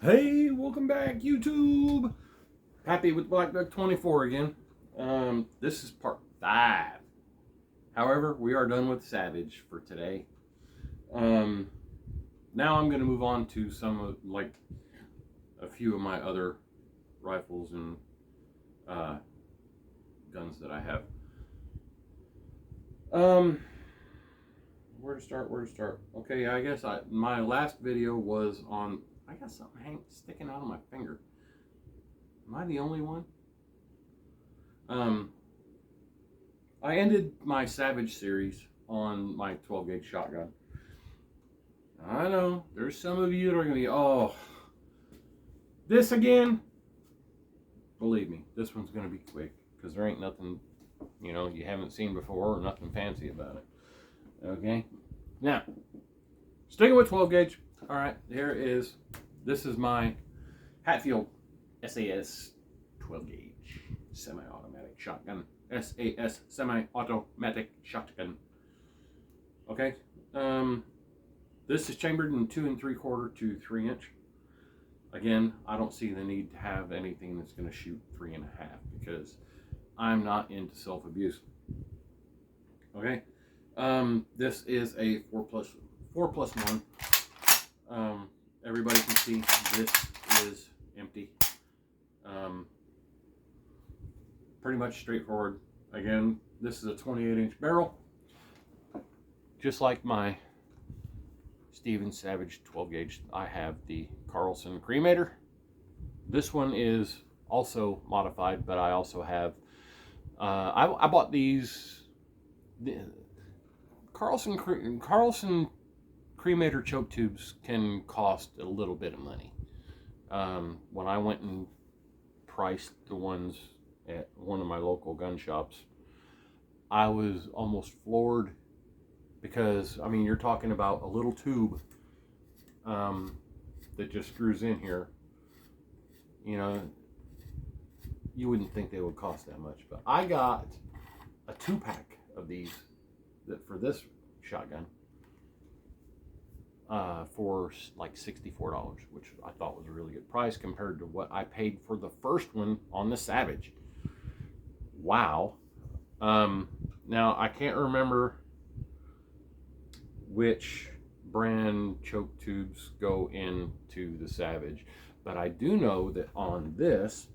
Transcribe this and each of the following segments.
Hey, welcome back, YouTube. Happy with Black Duck 24 again. This is part 5. However, we are done with Savage for today. Um, Now I'm going to move on to some of, like, a few of my other rifles and uh, guns that I have. Um, where to start? Where to start? Okay, I guess my last video was on. I got something sticking out of my finger. Am I the only one? Um, I ended my Savage series on my 12 gauge shotgun. I know there's some of you that are going to be, oh, this again. Believe me, this one's going to be quick because there ain't nothing, you haven't seen before or nothing fancy about it. Okay, now sticking with 12 gauge. All right, this is my Hatfield SAS 12 gauge semi-automatic shotgun. SAS semi-automatic shotgun. Okay. This is chambered in 2 3/4 to 3-inch. Again, I don't see the need to have anything that's going to shoot 3.5 because I'm not into self-abuse. Okay. This is a 4+1. Everybody can see this is empty. Pretty much straightforward. Again, this is a 28-inch barrel, just like my Stevens Savage 12 gauge. I have the Carlson Cremator. This one is also modified, but I also have. I bought these. The Carlson Cremator choke tubes can cost a little bit of money. When I went and priced the ones at one of my local gun shops, I was almost floored because, I mean, you're talking about a little tube that just screws in here. You know, you wouldn't think they would cost that much, but I got a 2-pack of these for this shotgun for like $64, which I thought was a really good price compared to what I paid for the first one on the Savage. Wow. Now I can't remember which brand choke tubes go into the Savage, but I do know that on this,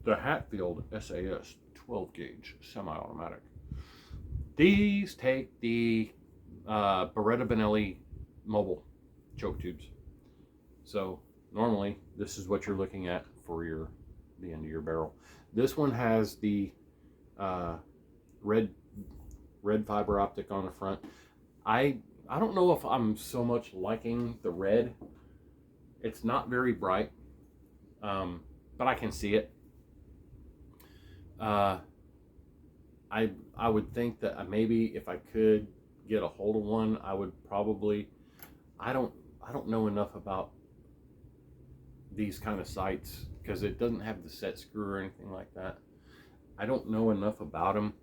the Hatfield SAS 12 gauge semi-automatic, these take the Beretta Benelli mobile choke tubes. So normally this is what you're looking at for the end of your barrel. This one has the red fiber optic on the front. I don't know if I'm so much liking the red. It's not very bright, but I can see it. I would think that maybe if I could get a hold of one, I would probably. I don't know enough about these kind of sights because it doesn't have the set screw or anything like that. I don't know enough about them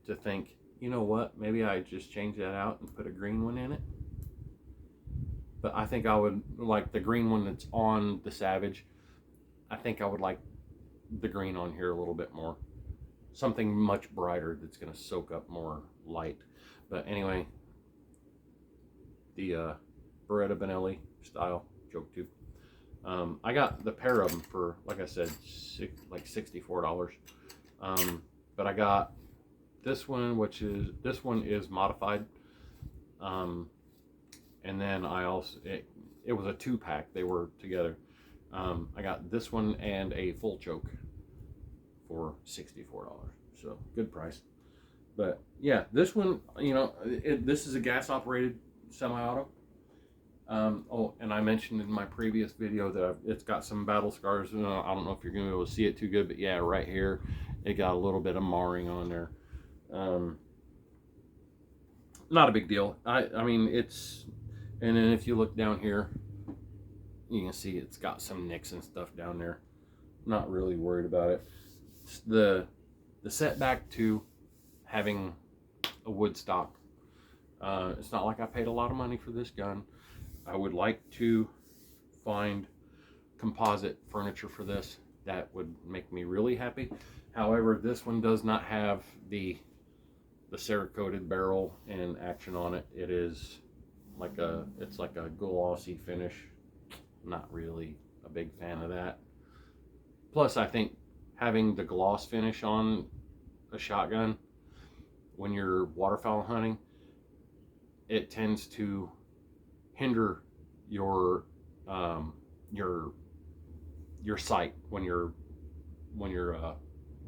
to think, you know what, maybe I just change that out and put a green one in it. But I think I would like the green one that's on the Savage. I think I would like the green on here a little bit more. Something much brighter that's going to soak up more light. But anyway, the Beretta Benelli style choke tube. I got the pair of them for, like I said, like $64. But I got this one, this one is modified. And then I also, it was a 2-pack. They were together. I got this one and a full choke for $64. So good price. But yeah, this one, this is a gas operated semi-auto. And I mentioned in my previous video that it's got some battle scars. I don't know if you're going to be able to see it too good, but yeah, right here, it got a little bit of marring on there. Not a big deal. I mean, and then if you look down here, you can see it's got some nicks and stuff down there. Not really worried about it. The setback to having a wood stock, it's not like I paid a lot of money for this gun. I would like to find composite furniture for this, that would make me really happy. However, this one does not have the Cerakoted barrel and action on it. It is like it's like a glossy finish. Not really a big fan of that. Plus, I think having the gloss finish on a shotgun when you're waterfowl hunting, it tends to hinder your sight when you're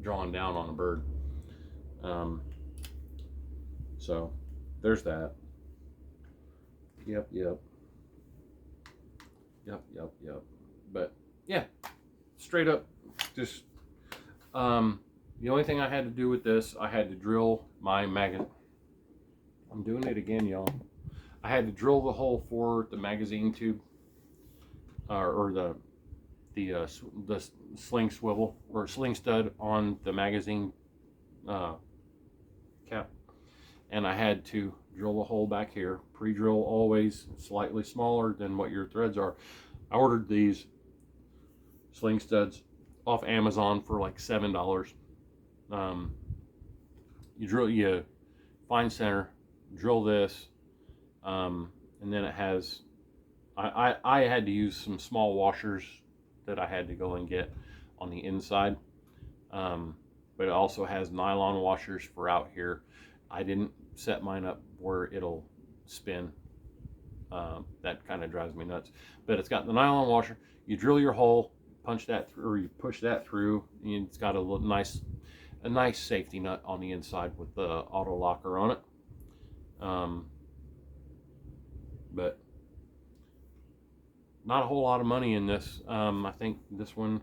drawing down on a bird. So there's that. Yep. But yeah, straight up, just the only thing I had to do with this, I had to drill my magazine. I'm doing it again, y'all. I had to drill the hole for the magazine tube, or the sling swivel or sling stud on the magazine cap, and I had to drill a hole back here. Pre-drill always slightly smaller than what your threads are. I ordered these sling studs off Amazon for like $7. You find center, drill this, and then it has, I had to use some small washers that I had to go and get on the inside, but it also has nylon washers for out here. I didn't set mine up where it'll spin. That kind of drives me nuts, but it's got the nylon washer. You drill your hole, punch that through, or you push that through, and it's got a little nice safety nut on the inside with the auto locker on it. But not a whole lot of money in this. I think this one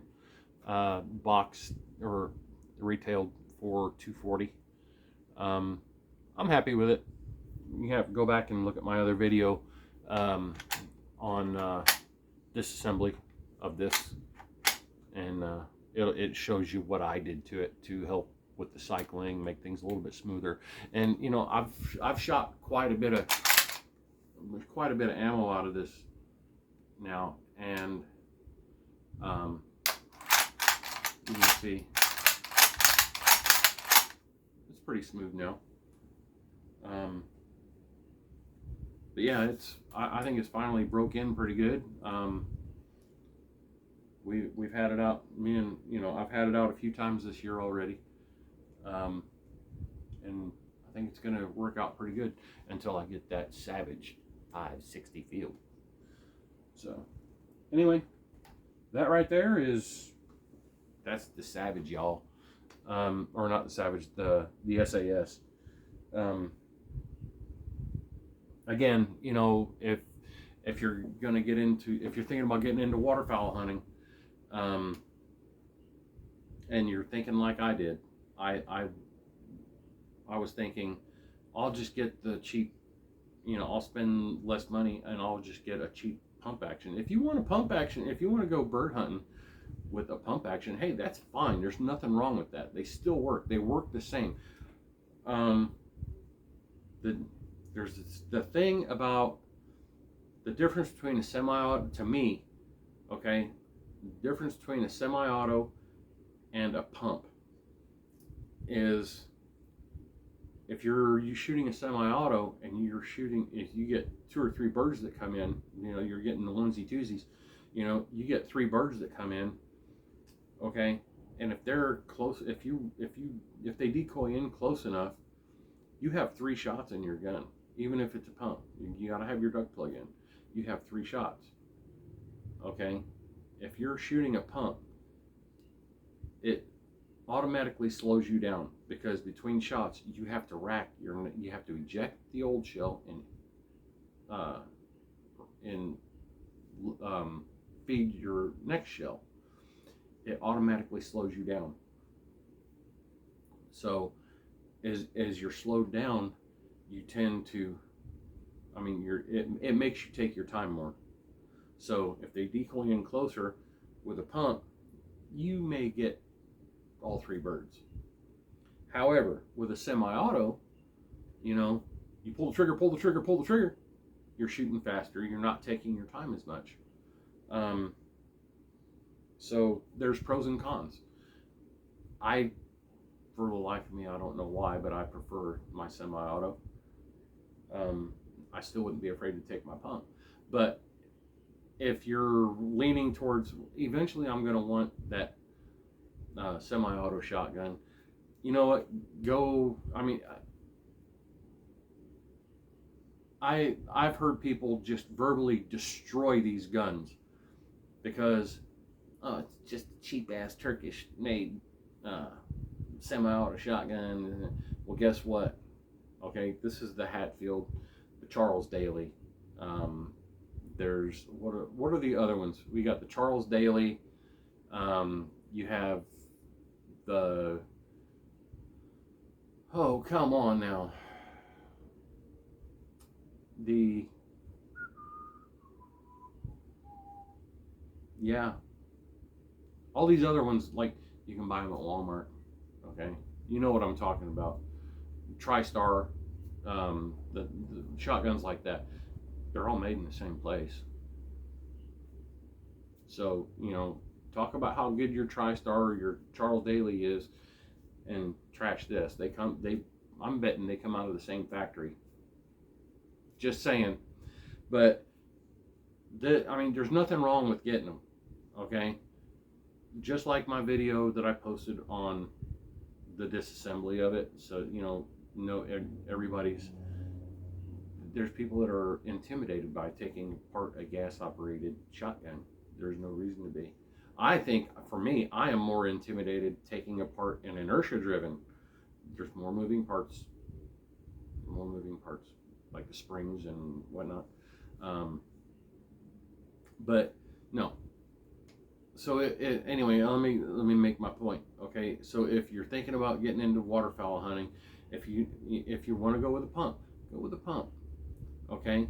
box or retailed for $240. I'm happy with it. You have to go back and look at my other video on disassembly of this, and it shows you what I did to it to help with the cycling, make things a little bit smoother. And you know, I've shot quite a bit of ammo out of this now, and you can see it's pretty smooth now. But yeah, I think it's finally broke in pretty good. We've had it out, I've had it out a few times this year already, and I think it's gonna work out pretty good until I get that Savage 560 field. So anyway, that right there that's the Savage, y'all. Or not the Savage, the SAS. Again, you know, if you're gonna if you're thinking about getting into waterfowl hunting, and you're thinking like I did, I was thinking, I'll just get the cheap, I'll spend less money and I'll just get a cheap pump action. If you want a pump action, if you want to go bird hunting with a pump action, hey, that's fine. There's nothing wrong with that. They still work. They work the same. There's the thing about the difference between a semi-auto, to me, okay, the difference between a semi-auto and a pump is, if you're shooting a semi-auto and if you get 2 or 3 birds that come in, you're getting the onesie twosies, you get 3 birds that come in, okay, and if they're close, if they decoy in close enough, you have 3 shots in your gun. Even if it's a pump, you got to have your duck plug in. You have 3 shots. Okay, if you're shooting a pump, it automatically slows you down, because between shots you have to you have to eject the old shell and feed your next shell. It automatically slows you down. So as you're slowed down, you tend to, it makes you take your time more. So if they decoy in closer with a pump, you may get all 3 birds. However, with a semi-auto, you pull the trigger, you're shooting faster, you're not taking your time as much. So there's pros and cons. I, for the life of me, I don't know why, but I prefer my semi-auto. I still wouldn't be afraid to take my pump. But if you're leaning towards, eventually I'm going to want that semi-auto shotgun. You know what? I've heard people just verbally destroy these guns because it's just a cheap ass Turkish made semi-auto shotgun. Well, guess what? Okay, this is the Hatfield, the Charles Daly. There's what are the other ones? We got the Charles Daly. You have the, oh, come on now, the, yeah, all these other ones, like, you can buy them at Walmart. Okay, you know what I'm talking about. TriStar, the shotguns like that, they're all made in the same place. So, talk about how good your TriStar or your Charles Daly is, and trash this. I'm betting they come out of the same factory. Just saying. But there's nothing wrong with getting them. Okay, just like my video that I posted on the disassembly of it. So there's people that are intimidated by taking apart a gas operated shotgun. There's no reason to be. I think, for me, I am more intimidated taking apart an inertia driven. There's more moving parts, like the springs and whatnot. But no. So anyway, let me make my point. Okay, so if you're thinking about getting into waterfowl hunting, if you want to go with a pump, go with a pump. Okay,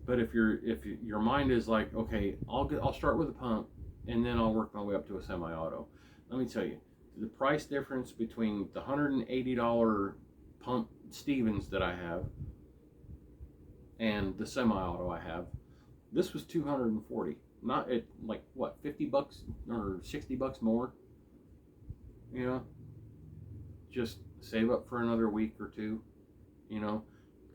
but if your mind is like, okay, I'll start with a pump and then I'll work my way up to a semi-auto. Let me tell you, the price difference between the $180 pump Stevens that I have and the semi-auto I have, this was $240. Not at, like, what, $50 or $60 more. Just save up for another week or two.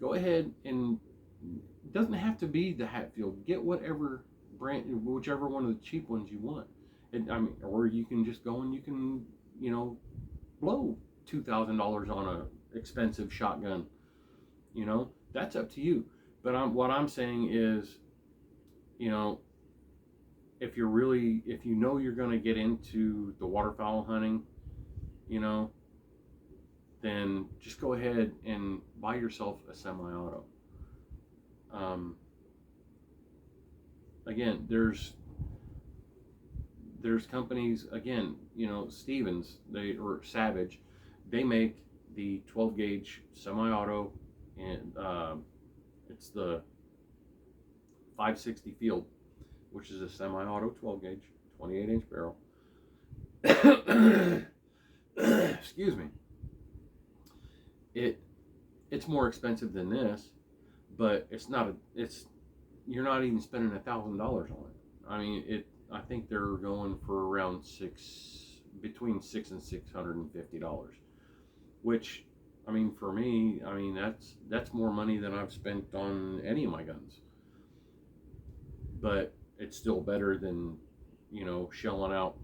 Go ahead, and it doesn't have to be the Hatfield. Get whatever brand, whichever one of the cheap ones you want. Or you can just go and you can, blow $2,000 on a expensive shotgun. That's up to you. But what I'm saying is, if you know you're going to get into the waterfowl hunting, then just go ahead and buy yourself a semi-auto. Again, there's companies, again, Stevens, or Savage, they make the 12 gauge semi-auto, and it's the 560 Field, which is a semi-auto 12 gauge, 28-inch barrel. Excuse me. It's more expensive than this, but you're not even spending $1,000 on it. I think they're going for around between $600 and $650, which, for me, that's more money than I've spent on any of my guns. But it's still better than, shelling out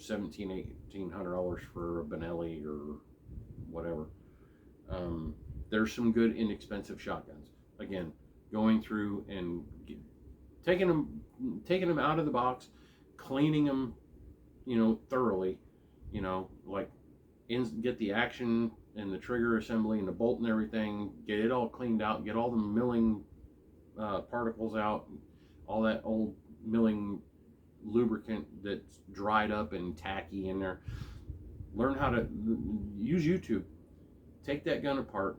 $1,700-$1,800 for a Benelli or whatever. There's some good inexpensive shotguns. Again, going through and taking them out of the box, cleaning them, thoroughly, get the action and the trigger assembly and the bolt and everything, get it all cleaned out, get all the milling particles out, all that old milling lubricant that's dried up and tacky in there. Learn how to use YouTube. Take that gun apart,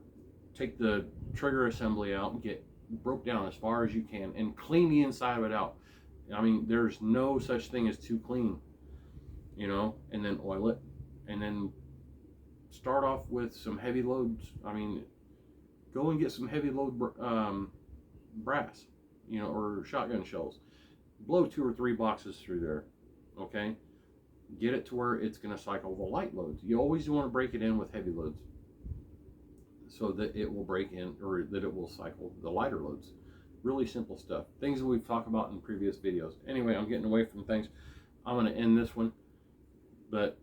take the trigger assembly out, and get broke down as far as you can, and clean the inside of it out. There's no such thing as too clean, and then oil it, and then start off with some heavy loads. Go and get some heavy load brass, or shotgun shells. Blow 2 or 3 boxes through there. okay? Get it to where it's going to cycle the light loads. You always want to break it in with heavy loads so that it will break in, or that it will cycle the lighter loads. Really simple stuff. Things that we've talked about in previous videos. Anyway, I'm getting away from things. I'm going to end this one. But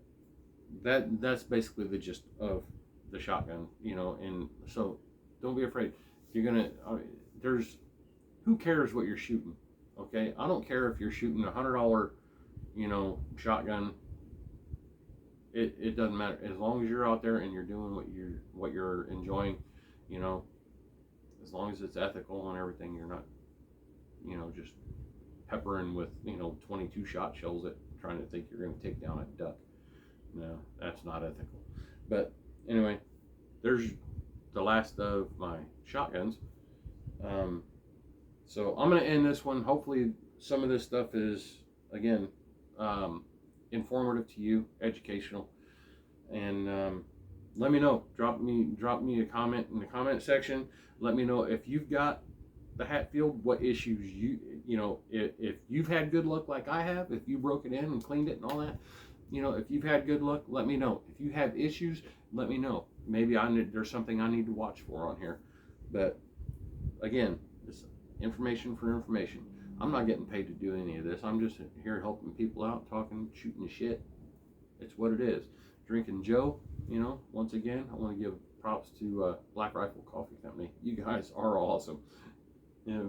that's basically the gist of the shotgun, you know. And so don't be afraid. You're going to, who cares what you're shooting? Okay? I don't care if you're shooting $100, you know, shotgun. It doesn't matter, as long as you're out there and you're doing what you're enjoying, you know. As long as it's ethical and everything, you're not, you know, just peppering with, you know, 22 shot shells at trying to think you're going to take down a duck. No, that's not ethical. But anyway, there's the last of my shotguns. So I'm going to end this one. Hopefully some of this stuff is, again, informative to you, educational, and let me know. Drop me a comment in the comment section. Let me know if you've got the Hatfield, what issues you know, if you've had good luck like I have, if you broke it in and cleaned it and all that, you know, if you've had good luck, let me know. If you have issues, let me know. Maybe there's something I need to watch for on here. But again, it's information for information. I'm not getting paid to do any of this. I'm just here helping people out, talking, shooting the shit. It's what it is. Drinking Joe, you know, once again, I want to give props to Black Rifle Coffee Company. You guys are awesome. Yeah,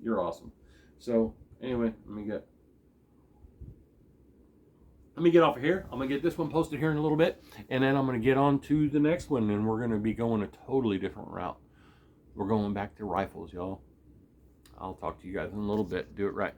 you're awesome. So anyway, let me get off of here. I'm gonna get this one posted here in a little bit, and then I'm gonna get on to the next one, and we're gonna be going a totally different route. We're going back to rifles, y'all. I'll talk to you guys in a little bit. Do it right.